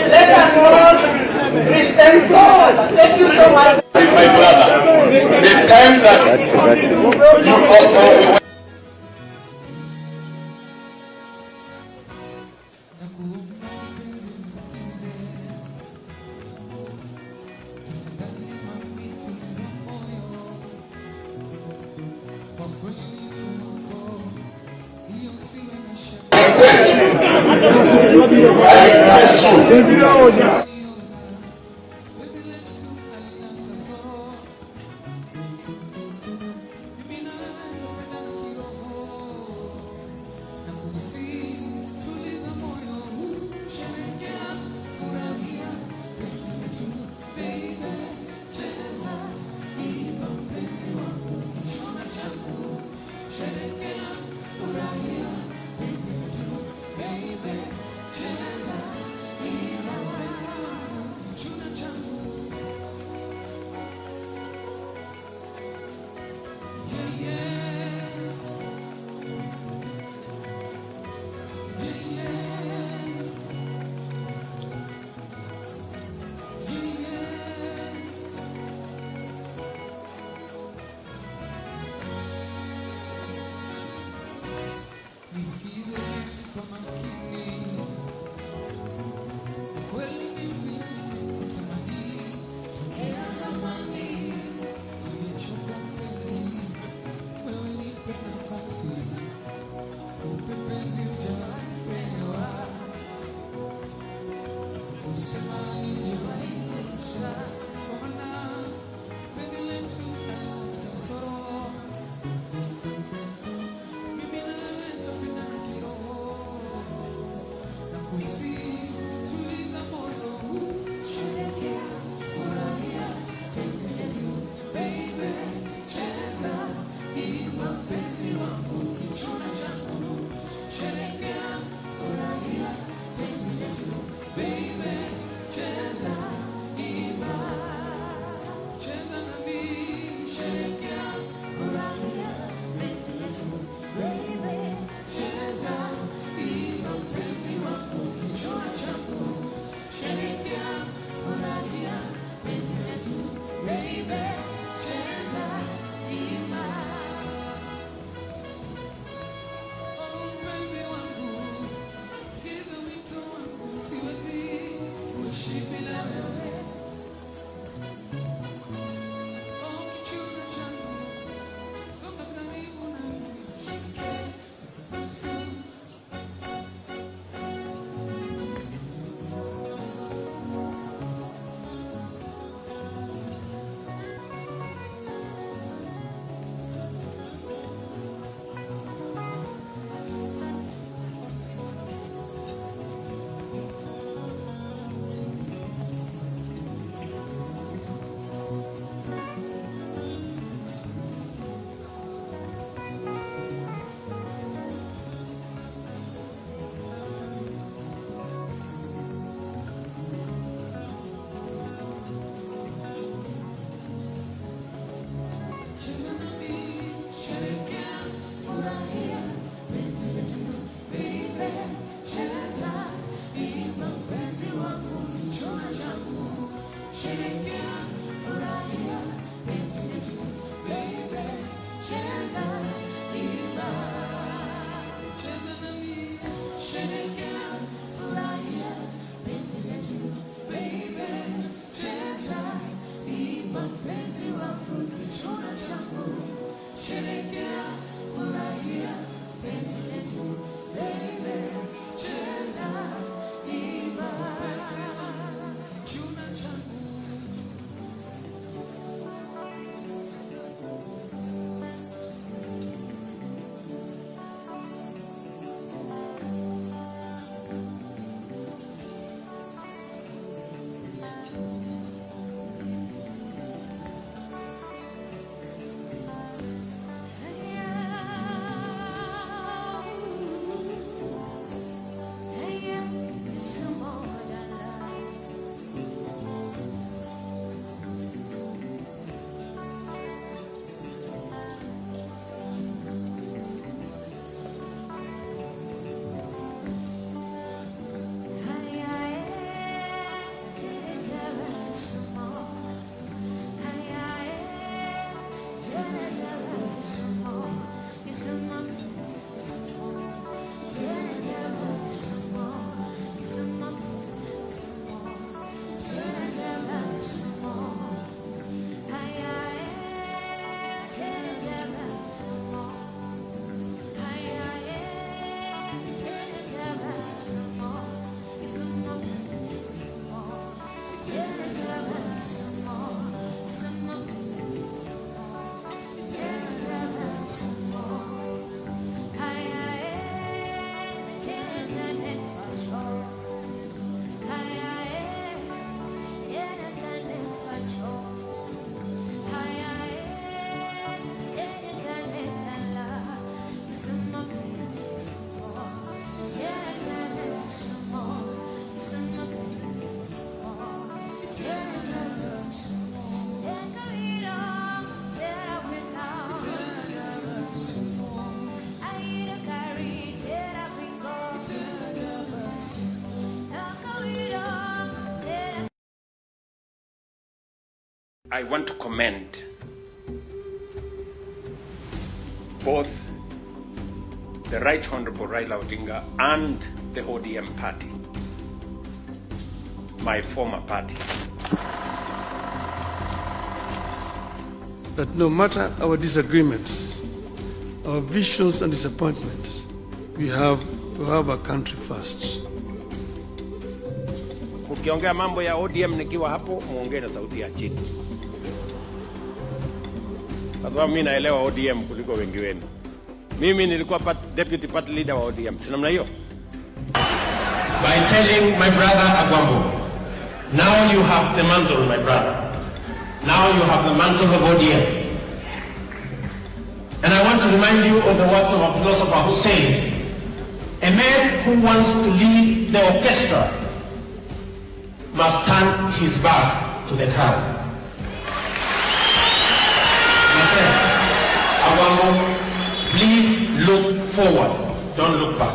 Let us all Christian God. Thank you so much. My brother, the time that you also I want to commend both the Right Honorable Raila Odinga and the ODM party, my former party. That no matter our disagreements, our visions and disappointments, we have to have a country first. Ukiongea mambo ya ODM nikiwa hapo, muongee na sauti ya chini. Kwa sababu mimi naelewa ODM kuliko wengi wenu. Mimi nilikuwa deputy party leader wa ODM. Si namna hiyo? By telling my brother Agwambo, now you have the mantle, my brother. Now you have the mantle of ODM. And I want to remind you of the words of a philosopher who said, a man who wants to lead the orchestra must turn his back to the crowd. My friend, Agwambo, please look forward, don't look back.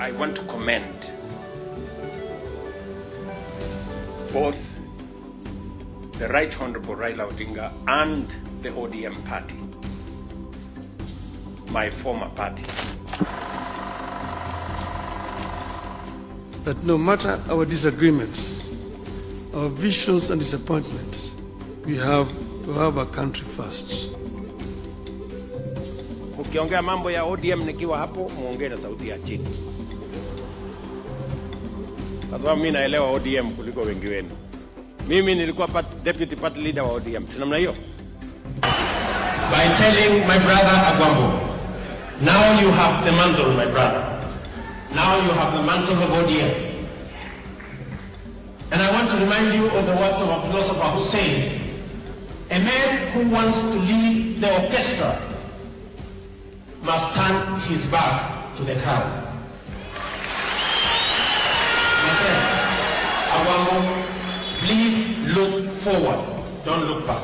I want to commend both the Right Honorable Raila Odinga and the ODM party, my former party. That no matter our disagreements, our visions and disappointments, we have to have a country first. Ukiongea mambo ya ODM nikiwa hapo, muongee na sauti ya chini. Kwa sababu mimi naelewa ODM kuliko wengi wenu. Mimi nilikuwa deputy party leader wa ODM. Si namna hiyo? By telling my brother Agwambo, now you have the mantle, my brother. Now you have the mantle of ODM. And I want to remind you of the words of a philosopher who said, A man who wants to lead the orchestra must turn his back to the crowd. Please look forward, don't look back.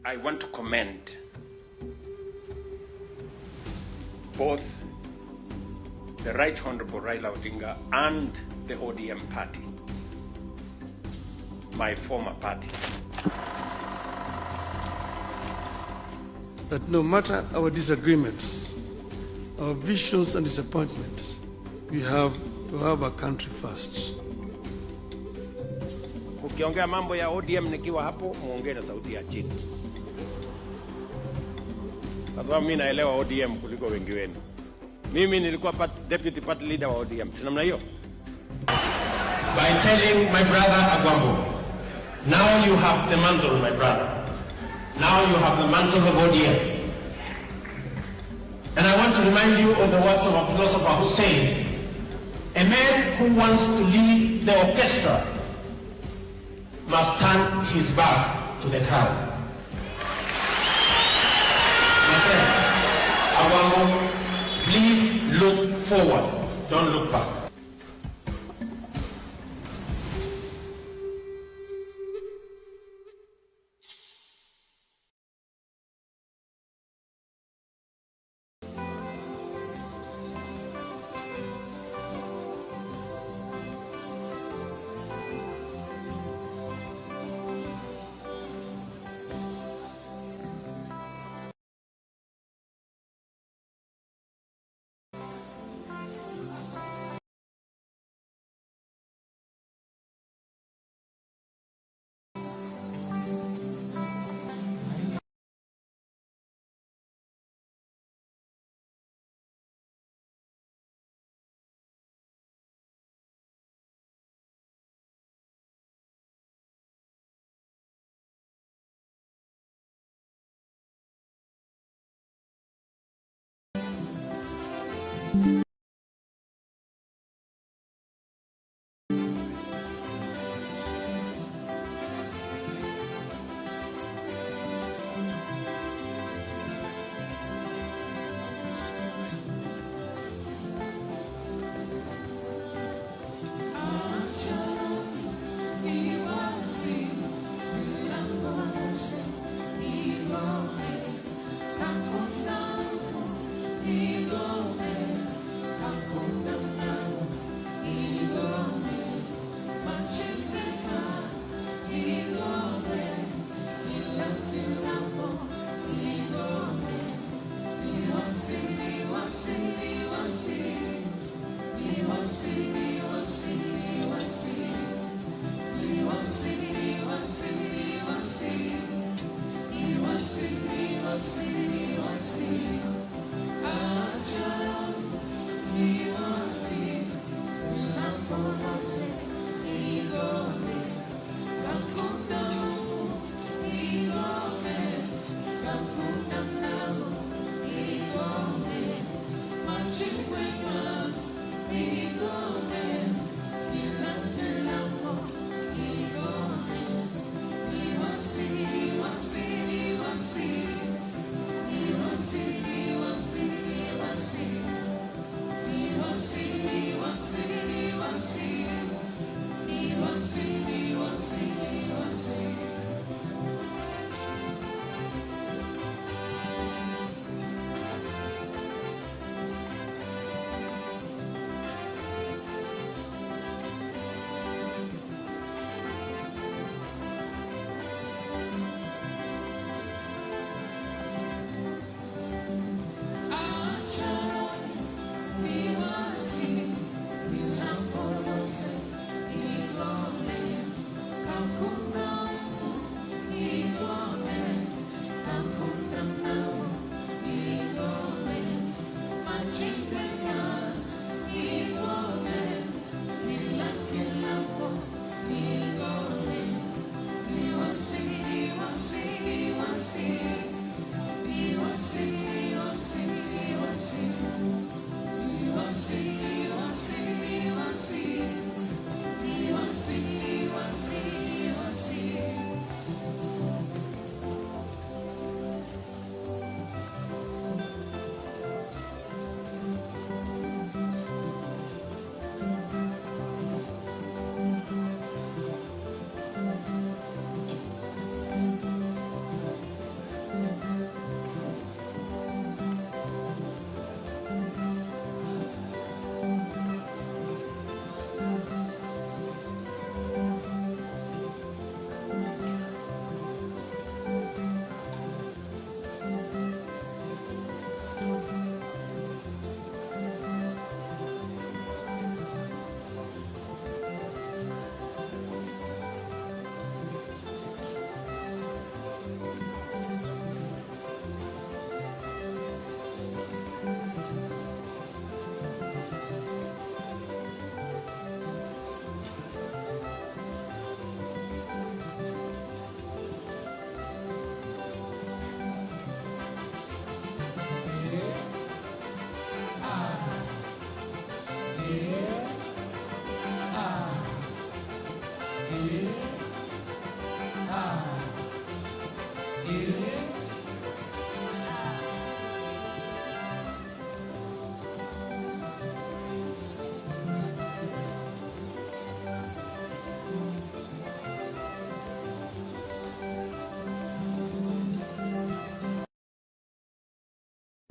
I want to commend both the Right Honorable Raila Odinga and the ODM party, my former party. That no matter our disagreements, our visions and disappointments, we have to have a country first. Ukiongea mambo ya ODM nikiwa hapo, muongee na sauti ya chini. Kwa sababu mimi naelewa ODM kuliko wengi wenu. Mimi nilikuwa deputy party leader wa ODM. Si namna hiyo? By telling my brother Agwambo, now you have the mantle, my brother. Now you have the mantle of ODM. And I want to remind you of the words of a philosopher who said, a man who wants to lead the orchestra must turn his back to the crowd. My friend, Agwambo, please look forward, don't look back.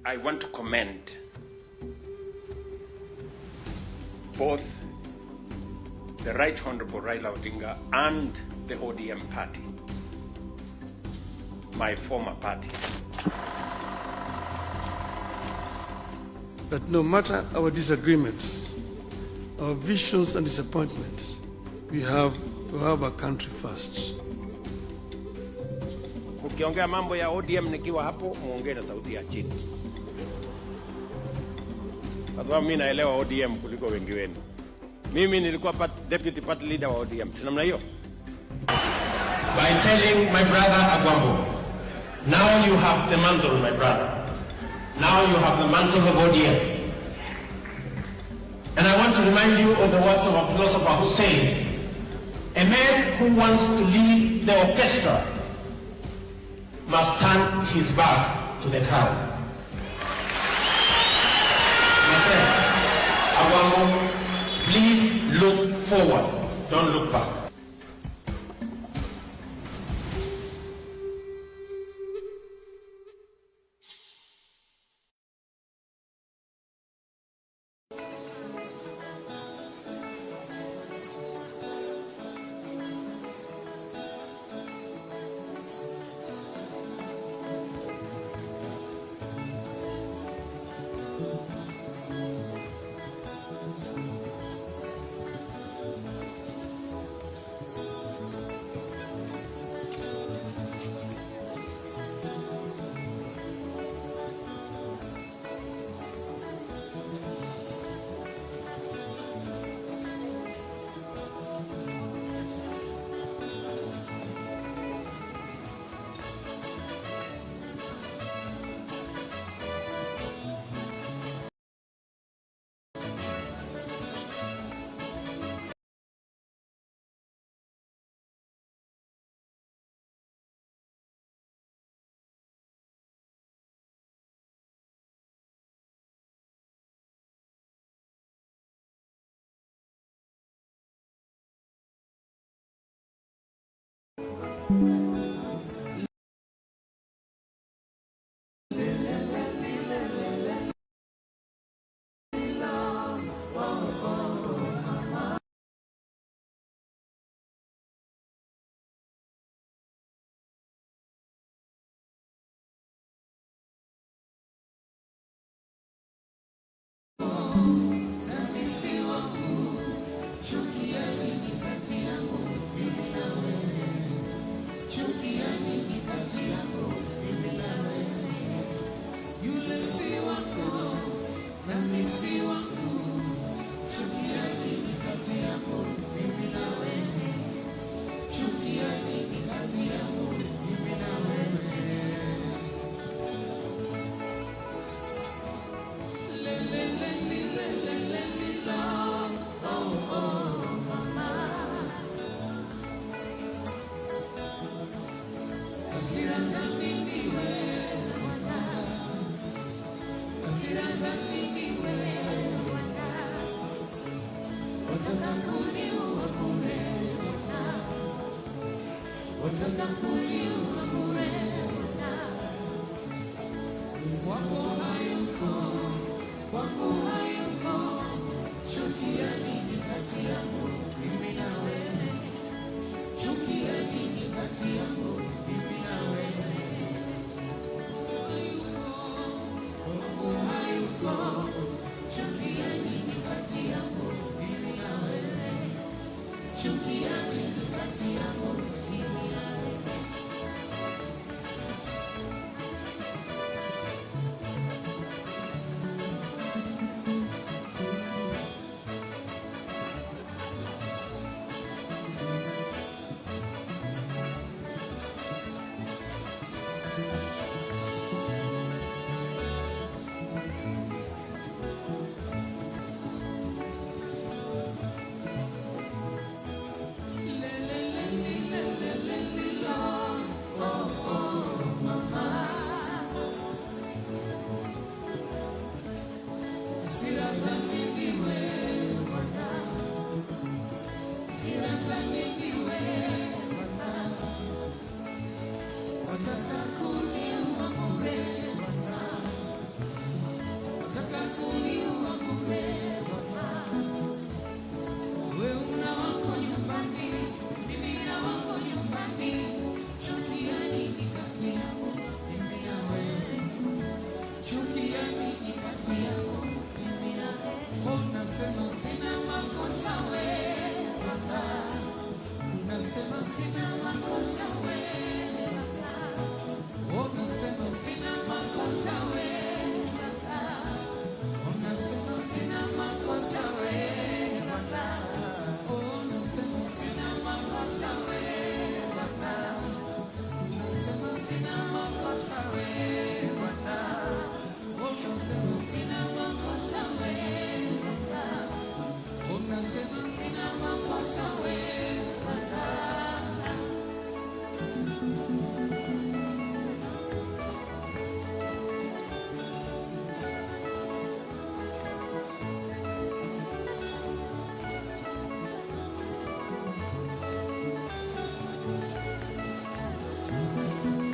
I want to commend both the Right Honorable Raila Odinga and the ODM party, my former party. That no matter our disagreements, our visions and disappointments, we have to have a country first. Ukiongea mambo ya ODM nikiwa hapo, muongee na sauti ya chini. Kwa sababu mimi naelewa ODM kuliko wengi wenu. Mimi nilikuwa deputy party leader wa ODM. Si namna hiyo? By telling my brother Agwambo, now you have the mantle, my brother. Now you have the mantle of ODM. And I want to remind you of the words of a philosopher who said, a man who wants to lead the orchestra must turn his back to the crowd. My friend, Agwambo, please look forward, don't look back.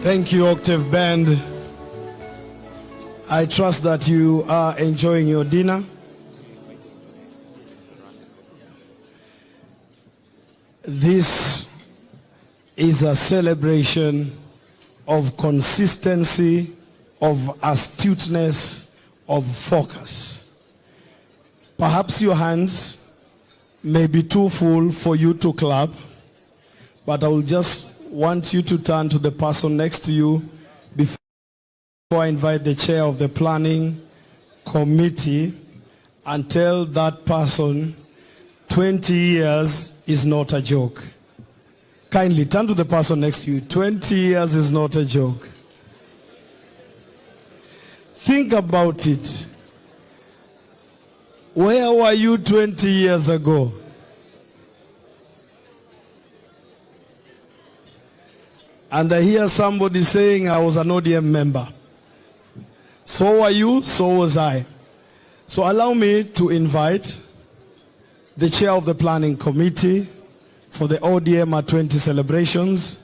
Thank you, Octave Band. I trust that you are enjoying your dinner. This is a celebration of consistency, of astuteness, of focus. Perhaps your hands may be too full for you to clap, but I will just want you to turn to the person next to you before I invite the chair of the planning committee and tell that person 20 years is not a joke. Kindly turn to the person next to you. 20 years is not a joke. Think about it. Where were you 20 years ago? And I hear somebody saying I was an ODM member. So were you, so was I. So allow me to invite the chair of the planning committee for the ODM at 20 celebrations,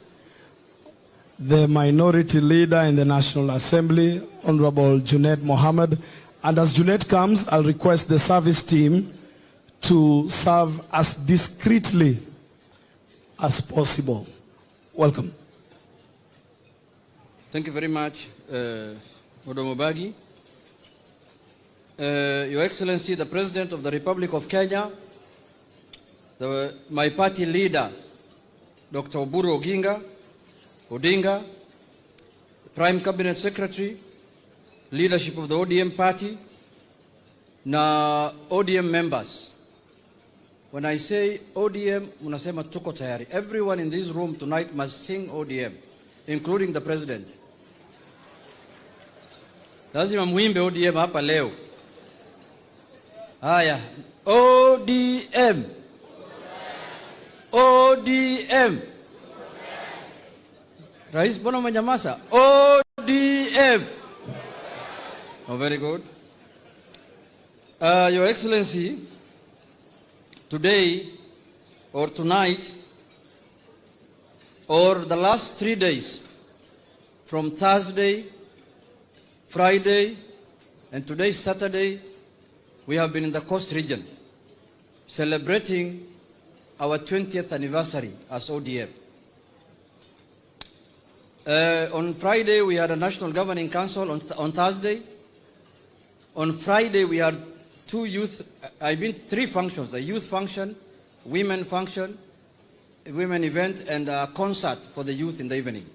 the minority leader in the National Assembly, Honorable Junaid Mohammed. And as Junaid comes, I'll request the service team to serve as discreetly as possible. Welcome. Thank you very much, Odom Obagi. Your Excellency, the President of the Republic of Kenya, my party leader, Dr. Oburu Odinga, Prime Cabinet Secretary, leadership of the ODM party, na ODM members. When I say ODM, unasema tuko tayari. Everyone in this room tonight must sing ODM, including the President. Lazima muimbe ODM hapa leo. Haya, ODM. ODM. Rais, mbona umenyamaza? ODM. Oh, very good. Your Excellency, today or tonight or the last 3 days, from Thursday, Friday, and today Saturday, we have been in the Coast region celebrating our 20th anniversary as ODM. On Friday, we had a National Governing Council. On Thursday, on Friday, we had three functions: a youth function, women function, a women event, and a concert for the youth in the evening.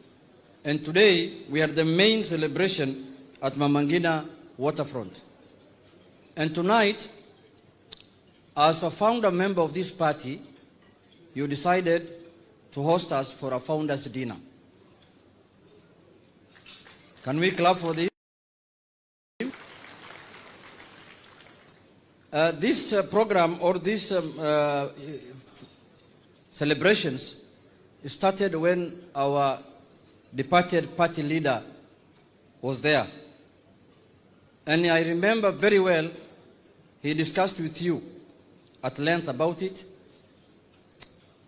And today, we had the main celebration at Mamangina waterfront. And tonight, as a founder member of this party, you decided to host us for a founders dinner. Can we clap for this? This program or these celebrations started when our departed party leader was there. And I remember very well, he discussed with you at length about it.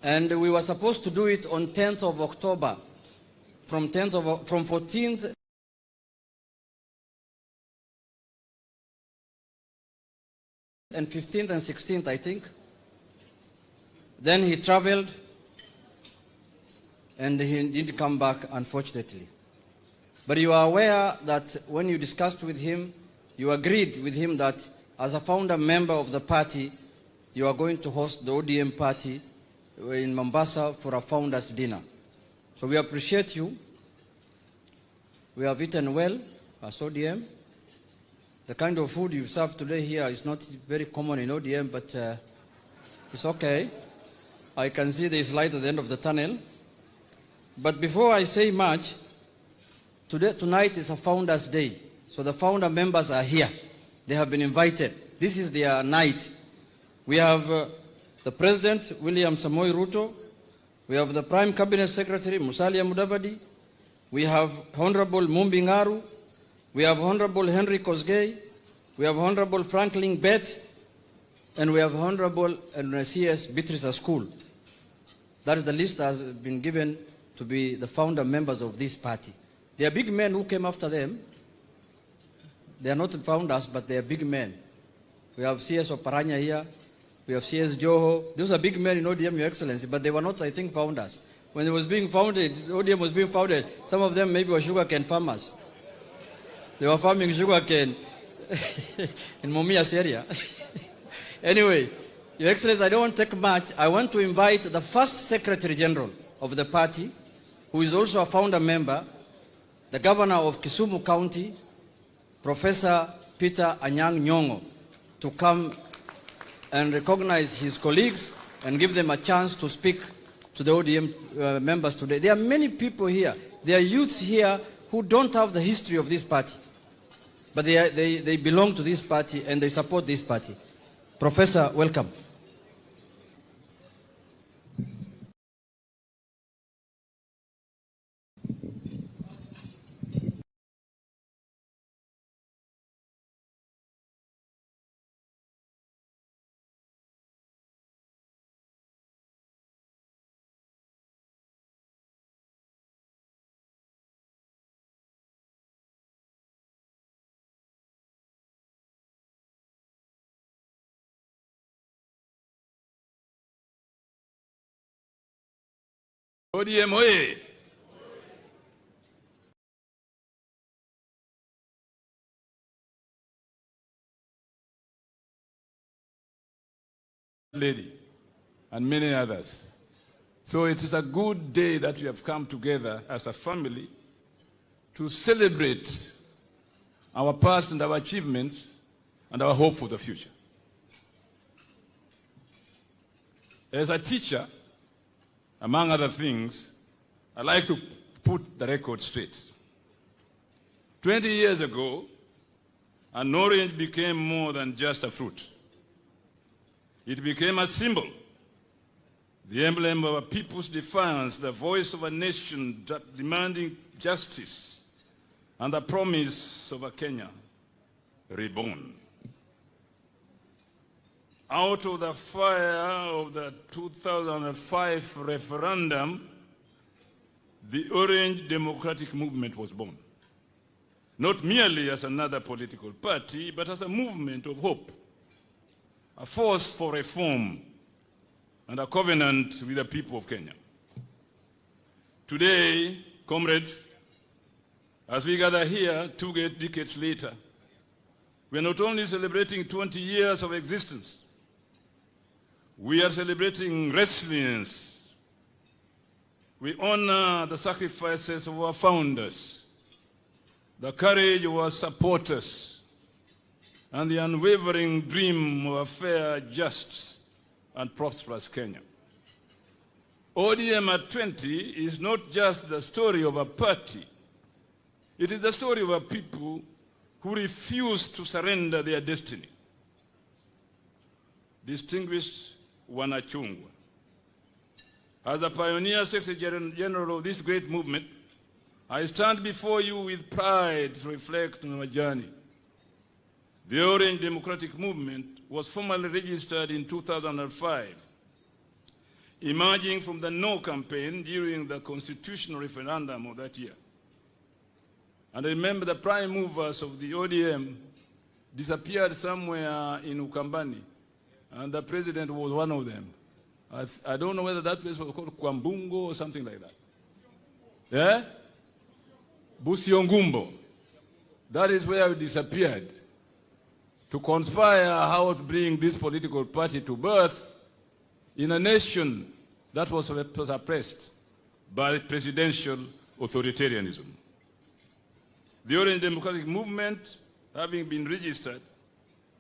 And we were supposed to do it on 10th of October, from 14th and 15th and 16th, I think. Then he traveled and he didn't come back, unfortunately. But you are aware that when you discussed with him, you agreed with him that as a founder member of the party, you are going to host the ODM party in Mombasa for a founders dinner. So we appreciate you. We have eaten well as ODM. The kind of food you served today here is not very common in ODM, but it's okay. I can see there is light at the end of the tunnel. But before I say much, tonight is a Founders Day. So the founder members are here. They have been invited. This is their night. We have the President, William Samoei Ruto. We have the Prime Cabinet Secretary, Musalia Mudavadi. We have Honorable Mumbi Ngaru. We have Honorable Henry Kosgei. We have Honorable Franklin Bett. And we have Honorable CS Beatrice School. That is the list that has been given to be the founder members of this party. They are big men who came after them. They are not founders, but they are big men. We have CS Oparanya here. We have CS Joho. Those are big men in ODM, Your Excellency, but they were not, I think, founders. When it was being founded, ODM was being founded, some of them maybe were sugarcane farmers. They were farming sugarcane in Mumias area. Anyway, Your Excellency, I don't want to take much. I want to invite the first Secretary General of the party, who is also a founder member, the Governor of Kisumu County, Professor Peter Anyang' Nyong'o, to come and recognize his colleagues and give them a chance to speak to the ODM members today. There are many people here. There are youths here who don't have the history of this party, but they belong to this party and they support this party. Professor, welcome. ODM oye! Lady and many others. So it is a good day that we have come together as a family to celebrate our past and our achievements and our hope for the future. As a teacher, among other things, I like to put the record straight. 20 years ago, an orange became more than just a fruit. It became a symbol, the emblem of a people's defiance, the voice of a nation demanding justice, and the promise of a Kenya reborn. Out of the fire of the 2005 referendum, the Orange Democratic Movement was born. Not merely as another political party, but as a movement of hope, a force for reform, and a covenant with the people of Kenya. Today, comrades, as we gather here 2 decades later, we are not only celebrating 20 years of existence, we are celebrating resilience. We honor the sacrifices of our founders, the courage of our supporters, and the unwavering dream of a fair, just, and prosperous Kenya. ODM at 20 is not just the story of a party. It is the story of a people who refuse to surrender their destiny. Distinguished Wanachungwa, as a pioneer Secretary General of this great movement, I stand before you with pride to reflect on our journey. The Orange Democratic Movement was formally registered in 2005, emerging from the No campaign during the constitutional referendum of that year. And I remember the prime movers of the ODM disappeared somewhere in Ukambani, and the president was one of them. I don't know whether that place was called Kwambungo or something like that. Yeah? Busiongumbo. That is where we disappeared, to conspire how to bring this political party to birth in a nation that was suppressed by presidential authoritarianism. The Orange Democratic Movement, having been registered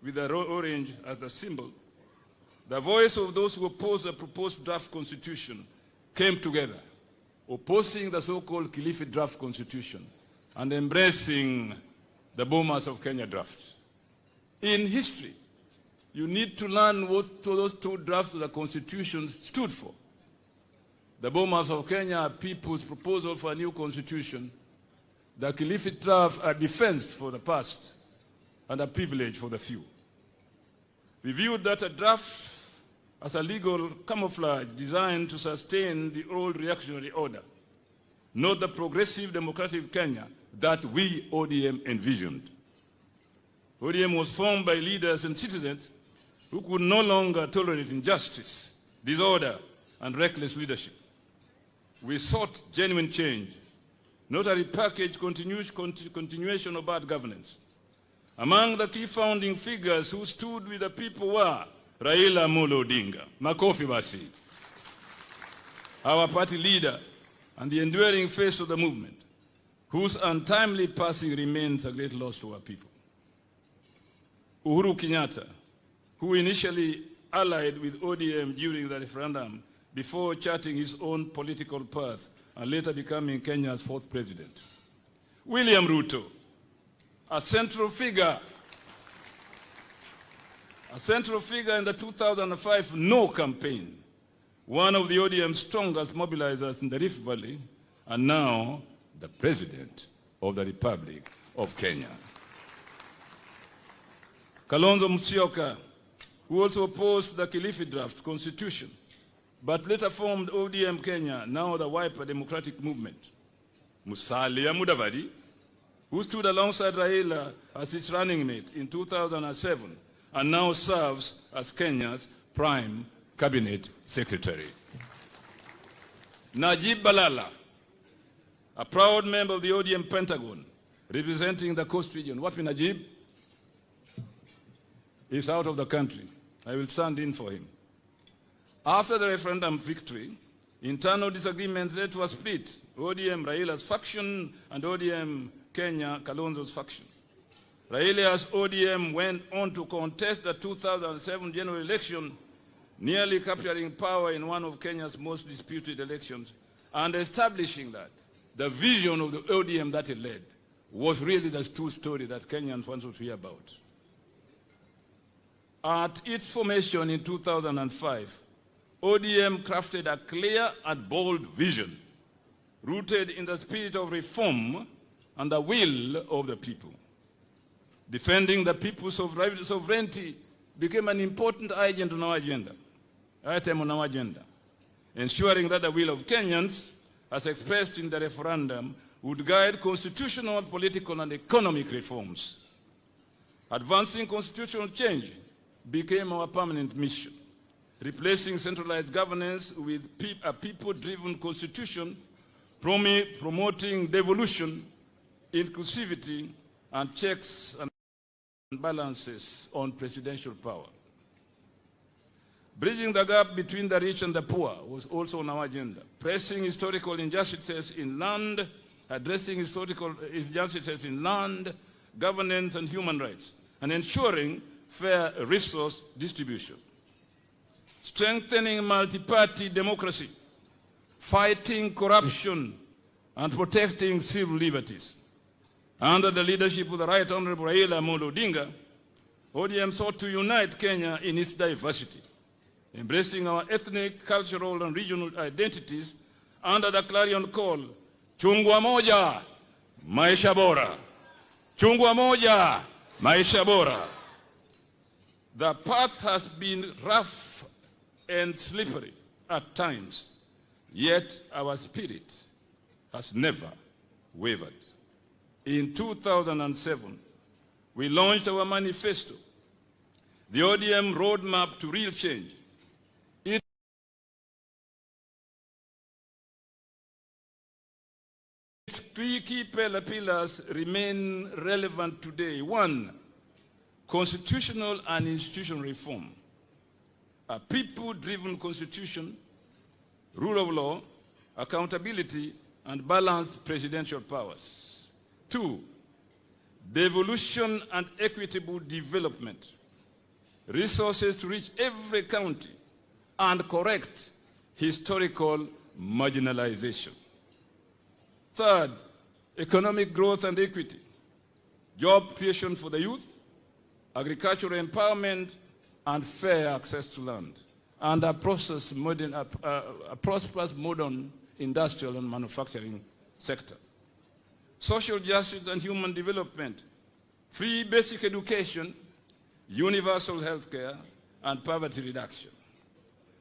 with the orange as the symbol, the voice of those who opposed the proposed draft constitution came together, opposing the so-called Kilifi draft constitution and embracing the Bomas of Kenya draft. In history, you need to learn what those two drafts of the constitution stood for. The Bomas of Kenya are people's proposal for a new constitution. The Kilifi draft are defense for the past and a privilege for the few. We viewed that a draft as a legal camouflage designed to sustain the old reactionary order, not the progressive democratic Kenya that we, ODM, envisioned. ODM was formed by leaders and citizens who could no longer tolerate injustice, disorder, and reckless leadership. We sought genuine change, not a repackaged continuation of bad governance. Among the key founding figures who stood with the people were Raila Amolo Odinga, Makofi Basi, our party leader and the enduring face of the movement, whose untimely passing remains a great loss to our people. Uhuru Kenyatta, who initially allied with ODM during the referendum before charting his own political path and later becoming Kenya's fourth president. William Ruto, a central figure in the 2005 No campaign, one of the ODM's strongest mobilizers in the Rift Valley, and now the President of the Republic of Kenya. Kalonzo Musyoka, who also opposed the Kilifi draft constitution, but later formed ODM Kenya, now the Wiper Democratic Movement. Musalia Mudavadi, who stood alongside Raila as his running mate in 2007 and now serves as Kenya's Prime Cabinet Secretary. Najib Balala, a proud member of the ODM Pentagon, representing the Coast region. Wapi Najib? He's out of the country. I will stand in for him. After the referendum victory, internal disagreements led to a split, ODM Raila's faction and ODM Kenya Kalonzo's faction. Raila's ODM went on to contest the 2007 general election, nearly capturing power in one of Kenya's most disputed elections, and establishing that the vision of the ODM that it led was really the true story that Kenyans wanted to hear about. At its formation in 2005, ODM crafted a clear and bold vision, rooted in the spirit of reform and the will of the people. Defending the people's sovereignty became an important item on our agenda, ensuring that the will of Kenyans, as expressed in the referendum, would guide constitutional, political, and economic reforms. Advancing constitutional change became our permanent mission, replacing centralized governance with a people-driven constitution, promoting devolution, inclusivity, and checks and balances on presidential power. Bridging the gap between the rich and the poor was also on our agenda, pressing historical injustices in land, addressing historical injustices in land, governance, and human rights, and ensuring fair resource distribution. Strengthening multi-party democracy, fighting corruption, and protecting civil liberties. Under the leadership of the Right Honorable Raila Amolo Odinga, ODM sought to unite Kenya in its diversity, embracing our ethnic, cultural, and regional identities under the clarion call, Chungwa Moja, Maisha Bora. Chungwa Moja, Maisha Bora. The path has been rough and slippery at times, yet our spirit has never wavered. In 2007, we launched our manifesto, the ODM Roadmap to Real Change. Its three key pillars remain relevant today. 1, constitutional and institutional reform. A people-driven constitution, rule of law, accountability, and balanced presidential powers. 2, devolution and equitable development, resources to reach every county and correct historical marginalization. 3rd, economic growth and equity, job creation for the youth, agricultural empowerment, and fair access to land, and a prosperous modern industrial and manufacturing sector. Social justice and human development, free basic education, universal health care, and poverty reduction.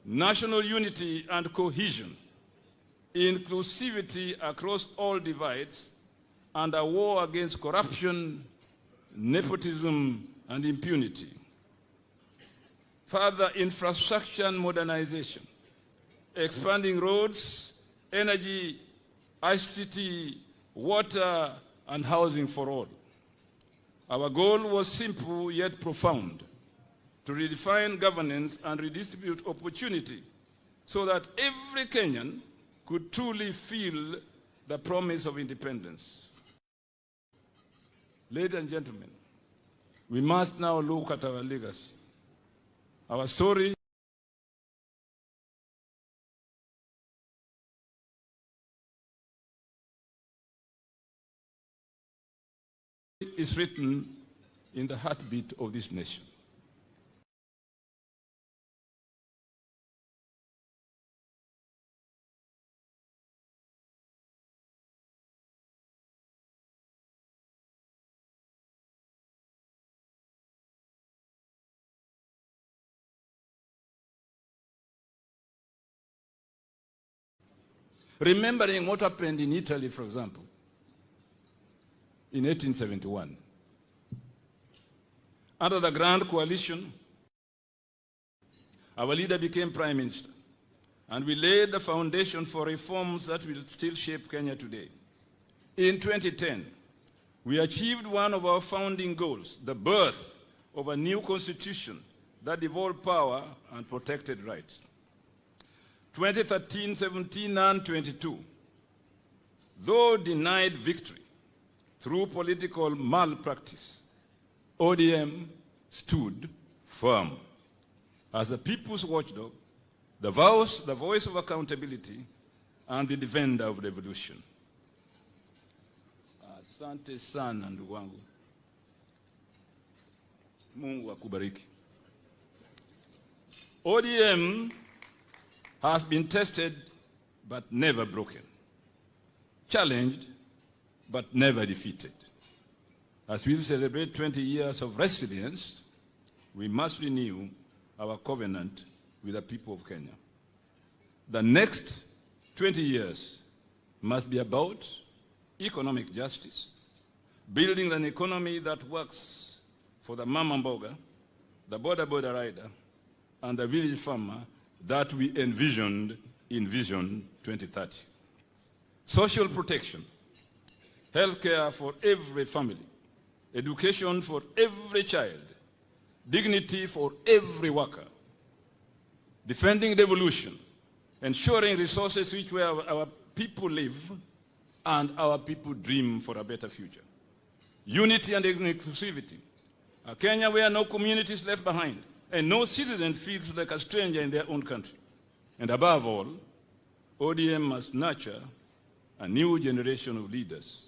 National unity and cohesion, inclusivity across all divides, and a war against corruption, nepotism, and impunity. Further infrastructure and modernization, expanding roads, energy, ICT, water, and housing for all. Our goal was simple yet profound: to redefine governance and redistribute opportunity so that every Kenyan could truly feel the promise of independence. Ladies and gentlemen, we must now look at our legacy. Our story is written in the heartbeat of this nation. Remembering what happened in Italy, for example, in 1871. Under the Grand Coalition, our leader became Prime Minister, and we laid the foundation for reforms that will still shape Kenya today. In 2010, we achieved one of our founding goals, the birth of a new constitution that devolved power and protected rights. 2013, 17, and 22, though denied victory through political malpractice, ODM stood firm as the people's watchdog, the voice of accountability, and the defender of revolution. Asante sana ndugu wangu. Mungu akubariki. ODM has been tested but never broken, challenged but never defeated. As we celebrate 20 years of resilience, we must renew our covenant with the people of Kenya. The next 20 years must be about economic justice, building an economy that works for the mama mboga, the border rider, and the village farmer that we envisioned in Vision 2030. Social protection, health care for every family, education for every child, dignity for every worker, defending devolution, ensuring resources which where our people live and our people dream for a better future. Unity and inclusivity, a Kenya where no community is left behind, and no citizen feels like a stranger in their own country. And above all, ODM must nurture a new generation of leaders,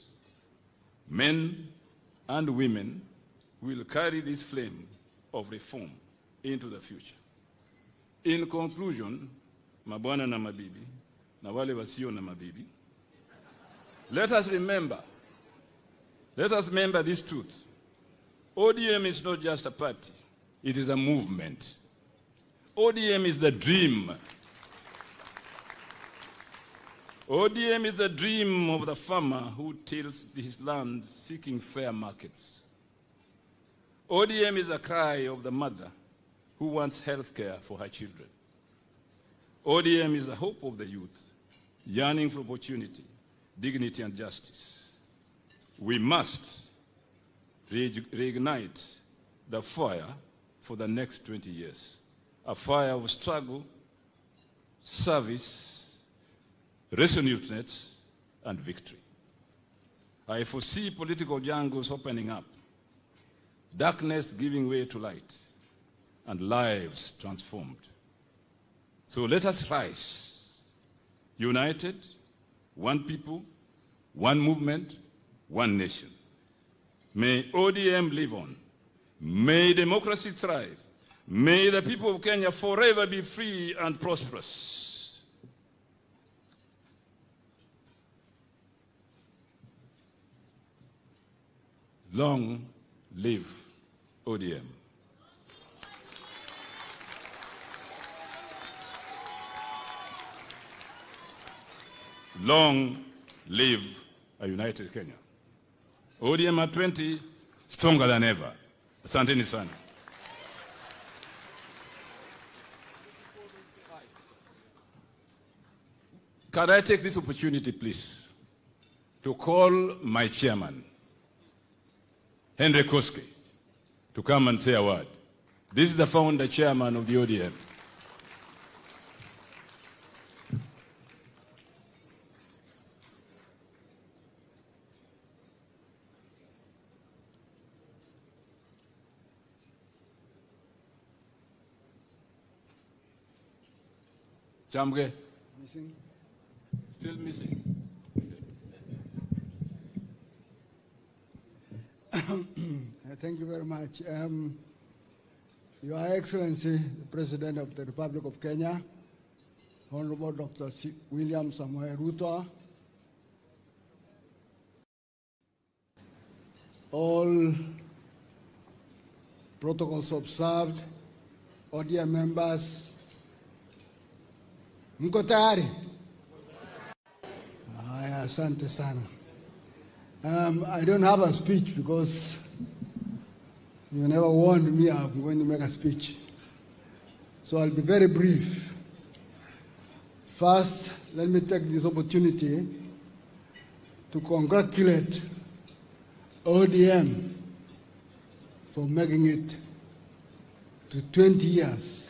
men and women who will carry this flame of reform into the future. In conclusion, mabwana na mabibi, na wale wasio na mabibi, let us remember this truth. ODM is not just a party. It is a movement. ODM is the dream. ODM is the dream of the farmer who tills his land seeking fair markets. ODM is the cry of the mother who wants health care for her children. ODM is the hope of the youth, yearning for opportunity, dignity, and justice. We must reignite the fire for the next 20 years. A fire of struggle, service, resoluteness, and victory. I foresee political jungles opening up, darkness giving way to light, and lives transformed. So let us rise, united, one people, one movement, one nation. May ODM live on. May democracy thrive. May the people of Kenya forever be free and prosperous. Long live ODM. Long live a united Kenya. ODM at 20, stronger than ever. Asanteni sana. Can I take this opportunity, please, to call my chairman, Henry Koske, to come and say a word. This is the founder chairman of the ODM. Chamge? Missing? Still missing. Thank you very much. Your Excellency, the President of the Republic of Kenya, Honorable Dr. William Samoei Ruto, all protocols observed, ODM members, mko tayari? Haya, asante sana. I don't have a speech because you never warned me I'm going to make a speech. So I'll be very brief. First, let me take this opportunity to congratulate ODM for making it to 20 years.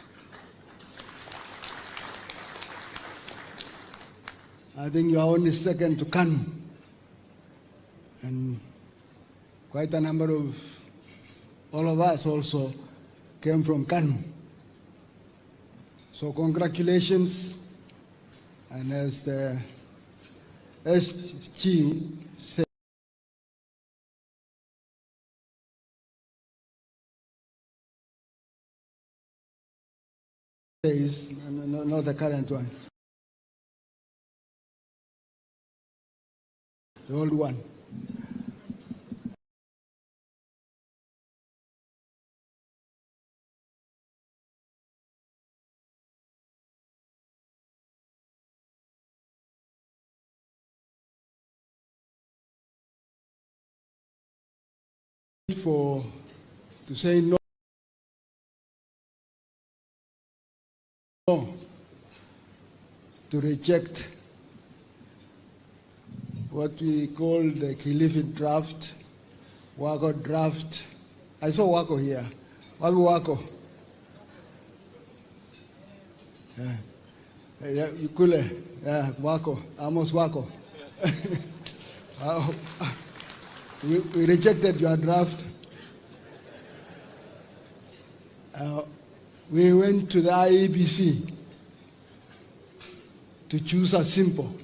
I think you are only second to KANU, and quite a number of all of us also came from KANU. So congratulations, and as the SG says, no, not the current one, the old one. To say no to reject what we call the Kilifi draft, Wako draft. I saw Wako here. Wapi Wako? Yeah, Yukule, yeah, Wako, Amos Wako. We rejected your draft. We went to the IEBC to choose a symbol.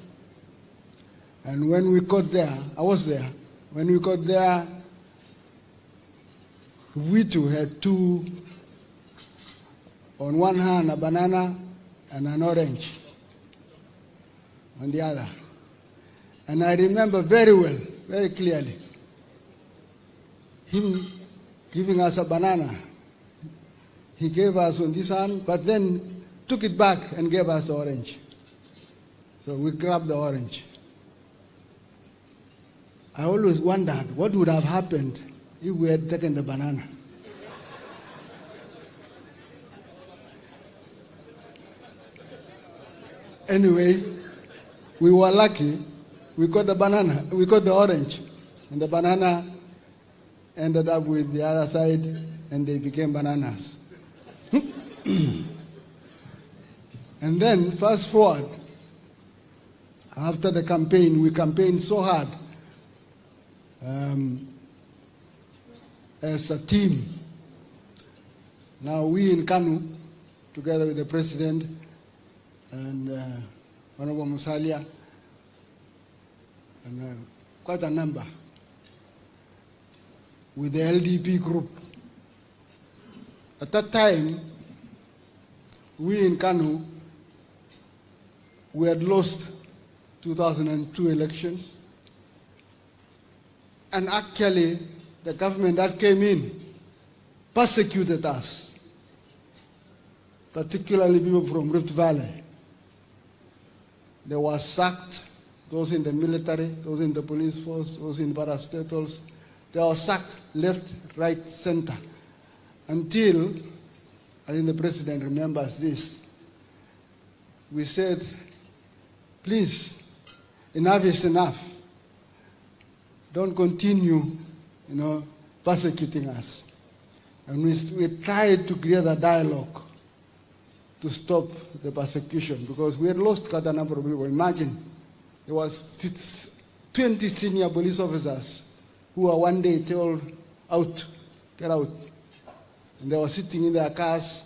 And when we got there, I was there, when we got there, we too had two, on one hand a banana and an orange on the other. And I remember very well, very clearly, him giving us a banana. He gave us on this hand, but then took it back and gave us the orange. So we grabbed the orange. I always wondered what would have happened if we had taken the banana. Anyway, we were lucky. We got the banana, we got the orange, and the banana ended up with the other side, and they became bananas. And then, fast forward, After the campaign, we campaigned so hard as a team. Now we in Kanu, together with the President and Honorable Musalia, and quite a number, with the LDP group. At that time, we in Kanu, we had lost 2002 elections, and actually the government that came in persecuted us, particularly people from Rift Valley. They were sacked, those in the military, those in the police force, those in parastatals. They were sacked left, right, center, until, I think the President remembers this, we said, please, enough is enough. Don't continue, persecuting us. And we tried to create a dialogue to stop the persecution, because we had lost quite a number of people. Imagine, there was 20 senior police officers who were one day told, out, get out. And they were sitting in their cars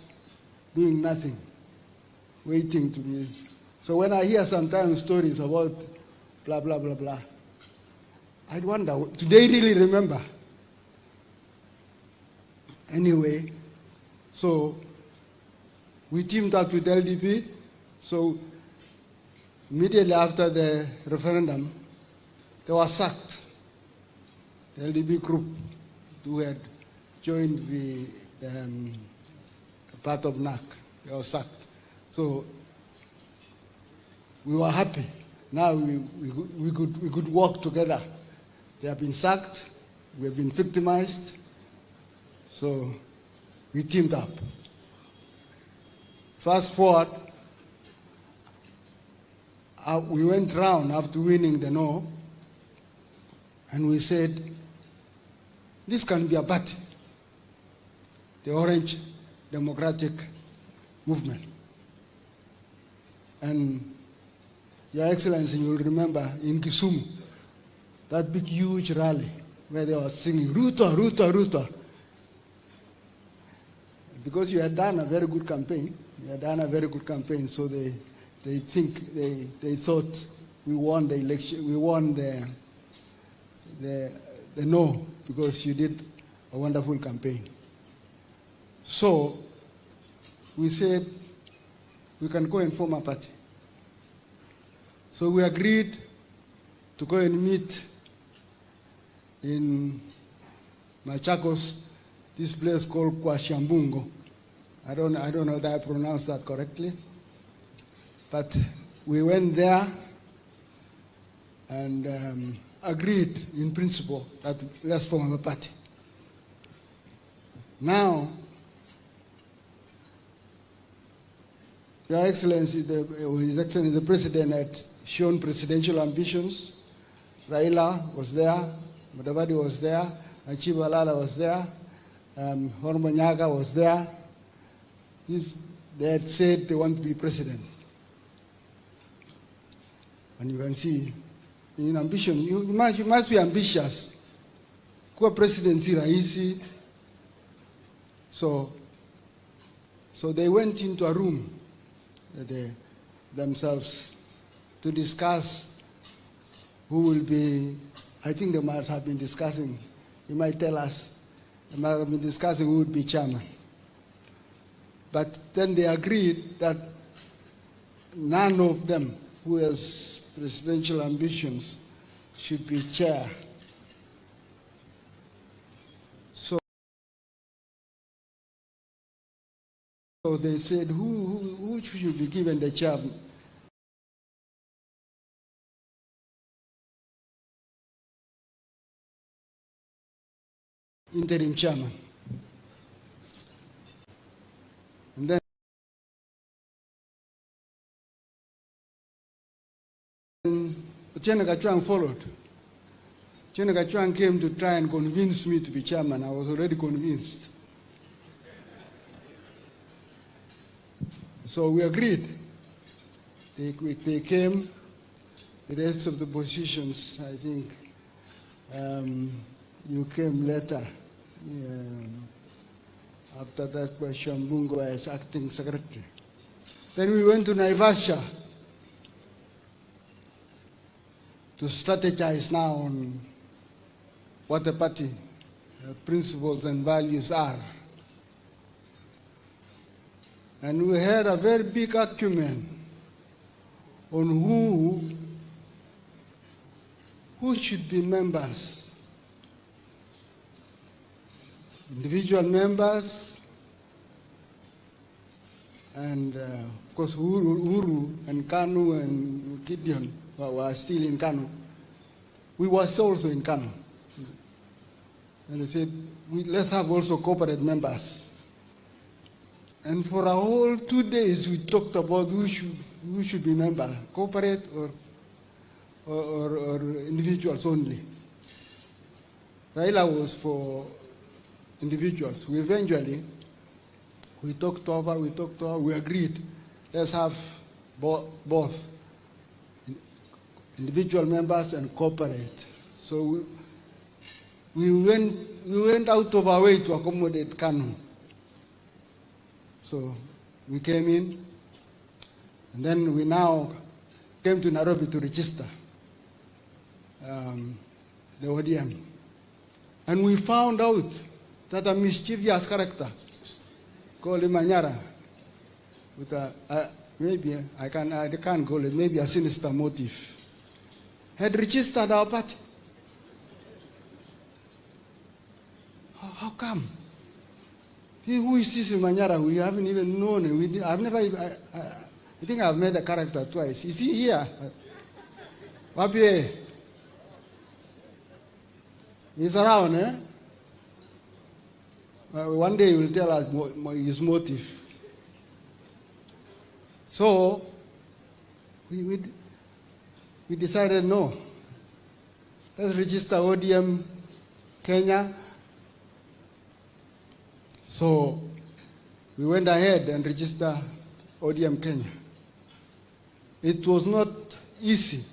doing nothing, waiting to be. So when I hear sometimes stories about blah, blah, blah, blah, I wonder, do they really remember? Anyway, so we teamed up with LDP. So immediately after the referendum, they were sacked. The LDP group who had joined the part of NAC, they were sacked. So we were happy. Now we could work together. They have been sacked, we have been victimized, so we teamed up. Fast forward, we went round after winning the no, and we said, this can be a party, the Orange Democratic Movement. And Your Excellency, you will remember in Kisumu, that big huge rally where they were singing, Ruto, Ruto, Ruto. Because you had done a very good campaign, so they thought we won the election, we won the no, because you did a wonderful campaign. So we said we can go and form a party. So we agreed to go and meet in Machakos, this place called Kwashambungo. I don't know that I pronounced that correctly, but we went there and agreed in principle that let's form a party. Now, Your Excellency, His Excellency the President had shown presidential ambitions. Raila was there, Mudavadi was there, Achib Alala was there, Hormonyaga was there. They had said they want to be president. And you can see, in ambition, you must be ambitious. Kuwa presidency raisi. So they went into a room themselves to discuss who will be. I think they must have been discussing, he might tell us, they must have been discussing who would be chairman. But then they agreed that none of them who has presidential ambitions should be chair. So they said, who should be given the chair? Interim chairman. And then Otieno Kachwang followed. Otieno Kachwang came to try and convince me to be chairman. I was already convinced. So we agreed. They came, the rest of the positions, I think you came later. After that question, Bungo as acting secretary. Then we went to Naivasha to strategize now on what the party principles and values are. And we had a very big argument on who should be members. Individual members, and of course Uhuru and Kanu and Gideon were still in Kanu. We were also in Kanu. And they said, let's have also corporate members. And for a whole 2 days we talked about who should be member, corporate or individuals only. Raila was for individuals. We talked over, we agreed, let's have both individual members and corporate. So we went out of our way to accommodate Kanu. So we came in, and then we now came to Nairobi to register the ODM. And we found out that a mischievous character called Manyara, with a maybe I can't call it, maybe a sinister motive, had registered our party. How come? Who is this Manyara? We haven't even known him. I think I've met the character twice. Is he here? Wapie? He's around, eh? One day he will tell us his motive. So we decided no. Let's register ODM Kenya. So we went ahead and registered ODM Kenya. It was not easy.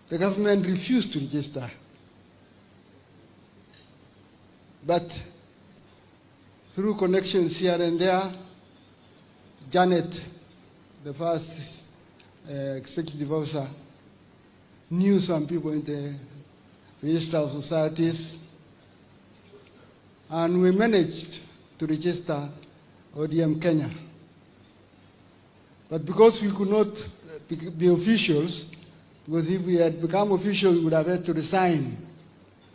The government refused to register. But through connections here and there, Janet, the first executive officer, knew some people in the register of societies, and we managed to register ODM Kenya. But because we could not be officials, because if we had become officials, we would have had to resign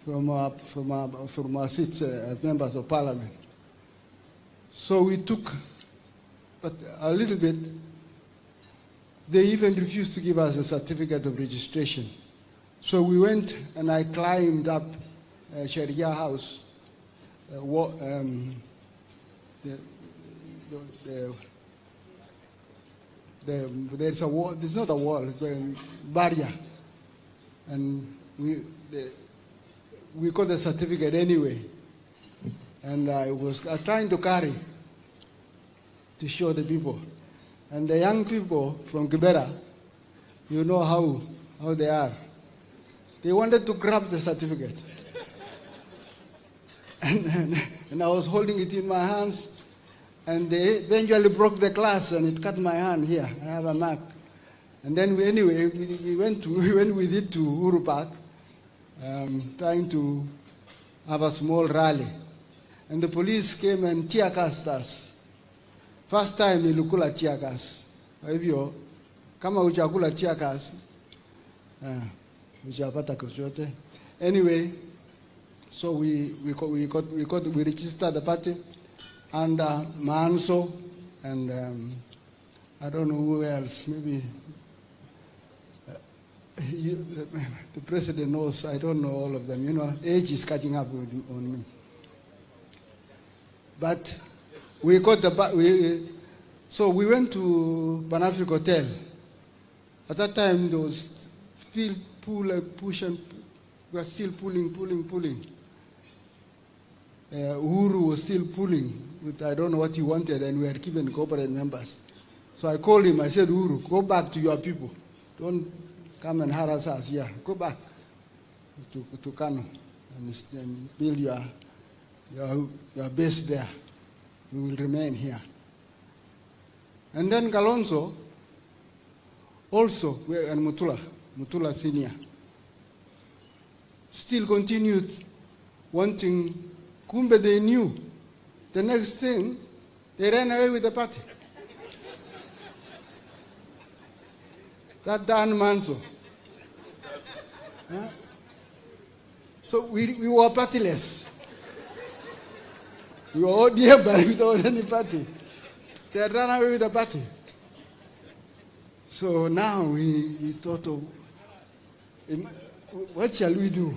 from our seats as members of parliament. So we took, but a little bit, they even refused to give us a certificate of registration. So we went and I climbed up Sharia House, there's a wall, it's not a wall, it's a barrier. And we got the certificate anyway. And I was trying to carry to show the people. And the young people from Kibera, you know how they are. They wanted to grab the certificate. And I was holding it in my hands, and they eventually broke the glass, and it cut my hand here. I have a mark. And then we went with it to Uhuru Park, trying to have a small rally. And the police came and tear gassed us. First time ilikula tear gas. Kwa hivyo kama uchakula tear gas, uchapata chochote. Anyway, so we registered the party under Manso and I don't know who else. Maybe the president knows. I don't know all of them. You know, age is catching up on me. But we got so we went to Panafric Hotel. At that time, there was still push and we were still pulling. Uhuru was still pulling with I don't know what he wanted, and we had given corporate members. So I called him. I said, Uhuru, go back to your people. Don't come and harass us here. Go back to Kano and build your base there. We will remain here. And then Kalonzo also, and Mutula Senior, still continued wanting, kumbe they knew. The next thing, they ran away with the party. That Dan Manso. Huh? So we were partyless. We were all nearby without any party. They had run away with the party. So now we thought of, what shall we do?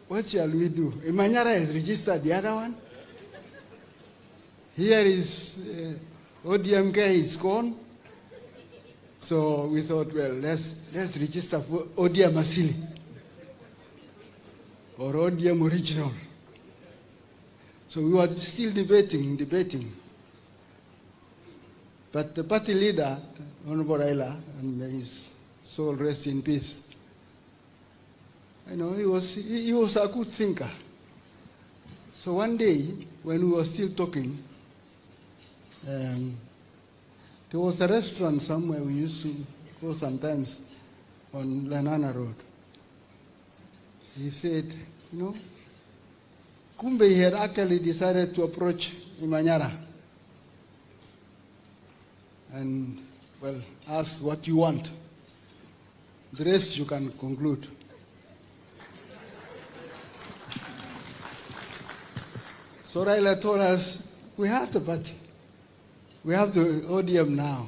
What shall we do? Imanyara has registered the other one. Here is ODMK is gone. So we thought, well, let's register for ODM Asili or ODM Original. So we were still debating. But the party leader, Honorable Raila, and may his soul rest in peace, you know, he was a good thinker. So one day, when we were still talking, there was a restaurant somewhere we used to go sometimes on Lanana Road. He said, you know, kumbe he had actually decided to approach Imanyara and, well, ask what you want. The rest you can conclude. So Raila told us, we have the party. We have the ODM now.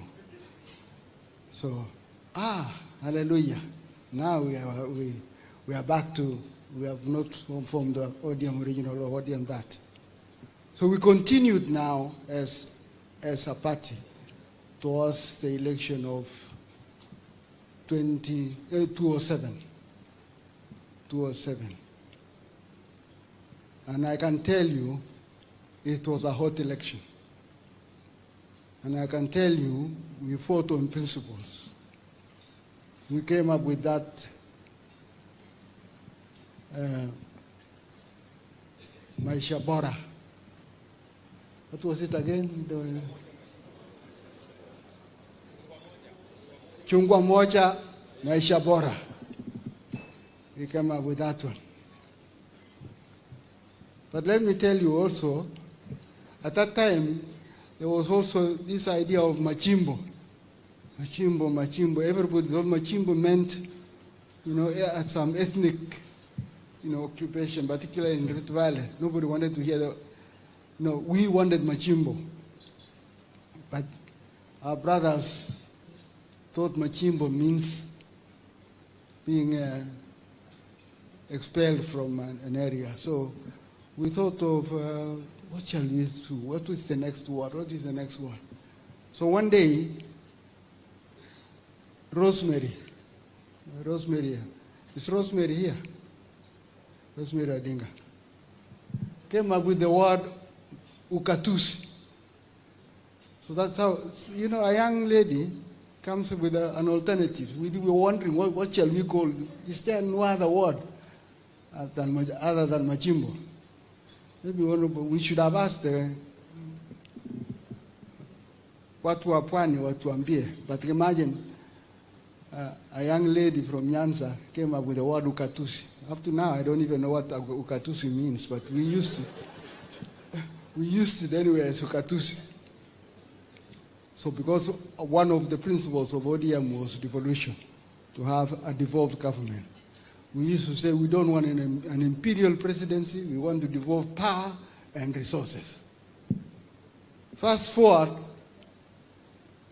So, hallelujah. Now we are back to, we have not formed the ODM Original or ODM that. So we continued now as a party towards the election of 2007. And I can tell you, it was a hot election. And I can tell you, we fought on principles. We came up with that Maisha Bora. What was it again? Chungwa Moja, Maisha Bora. We came up with that one. But let me tell you also, at that time, there was also this idea of Machimbo. Machimbo. Everybody thought Machimbo meant, you know, some ethnic, you know, occupation, particularly in Rift Valley. Nobody wanted to hear the, no, we wanted Machimbo. But our brothers thought Machimbo means being expelled from an area. So we thought of, what shall we do? What is the next word? What is the next word? So one day, Rosemary, is Rosemary here? Rosemary Odinga came up with the word ukatusi. So that's how, you know, a young lady comes with an alternative. We were wondering, what shall we call? Is there no other word other than Machimbo? Maybe we should have asked watu wa pwani watuambie. But imagine a young lady from Nyanza came up with the word ukatusi. Up to now, I don't even know what ukatusi means, but we used it anyway as ukatusi. So because one of the principles of ODM was devolution, to have a devolved government. We used to say we don't want an imperial presidency, we want to devolve power and resources. Fast forward,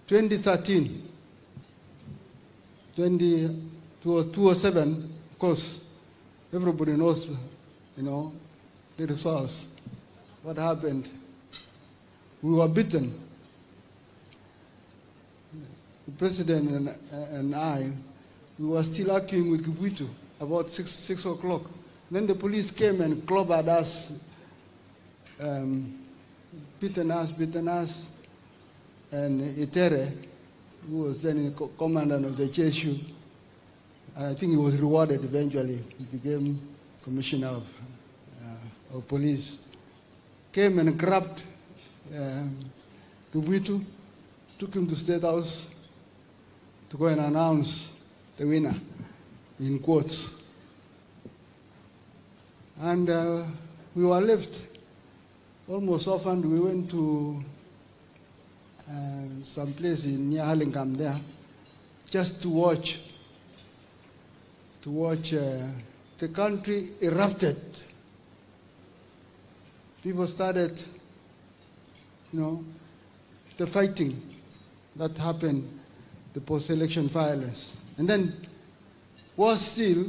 2013, 2007, of course, everybody knows, you know, the results. What happened? We were beaten. The president and I, we were still arguing with Kivuitu about 6 o'clock. Then the police came and clobbered us, beaten us, and Itere, who was then the commander of the Cheshu, I think he was rewarded eventually. He became commissioner of police. Came and grabbed Tuvitu, took him to State House to go and announce the winner, in quotes. And we were left almost orphaned. We went to some place near Hurlingham there, just to watch the country erupted. People started, the fighting that happened, the post-election violence. And then, worse still,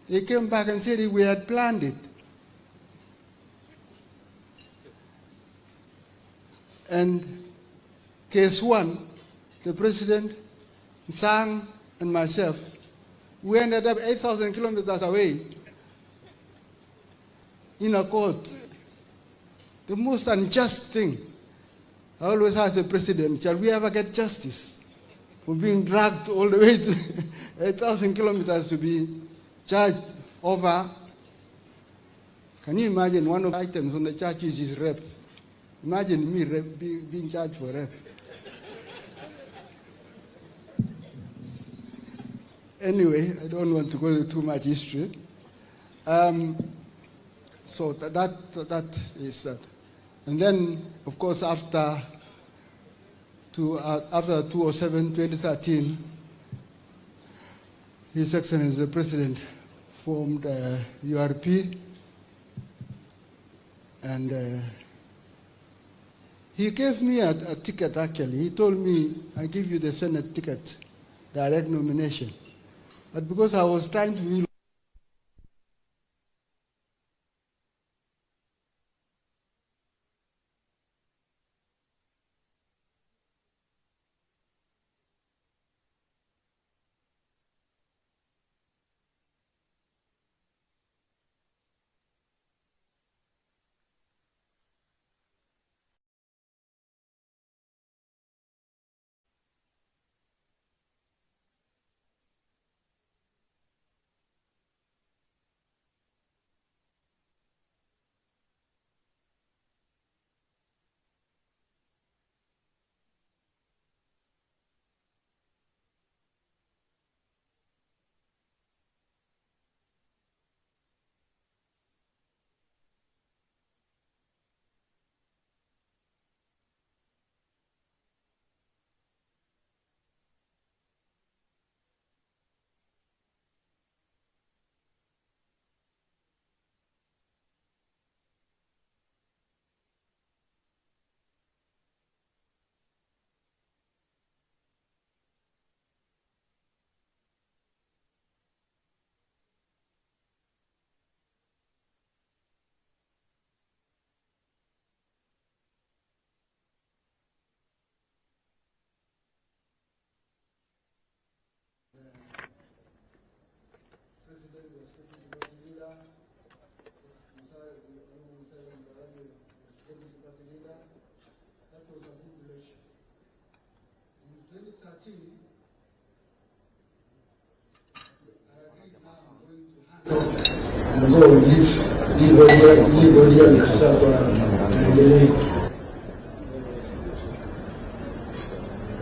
they came back and said we had planned it. And case one, the president, Sang, and myself, we ended up 8,000 kilometers away in a court. The most unjust thing I always ask the president, shall we ever get justice for being dragged all the way to 8,000 kilometers to be charged over? Can you imagine one of the items on the charges is rape? Imagine me being charged for rape. Anyway, I don't want to go into too much history. So that is that. And then, of course, after 2013, His Excellency the President formed URP, and he gave me a ticket, actually. He told me, I give you the Senate ticket, direct nomination. But because I was trying to be and go and leave Odinga to South Africa.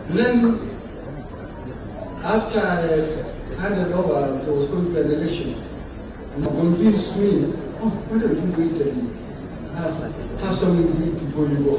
And then, after I had handed over, there was going to be an election, and they convinced me, oh, why don't you wait and have something to eat before you go?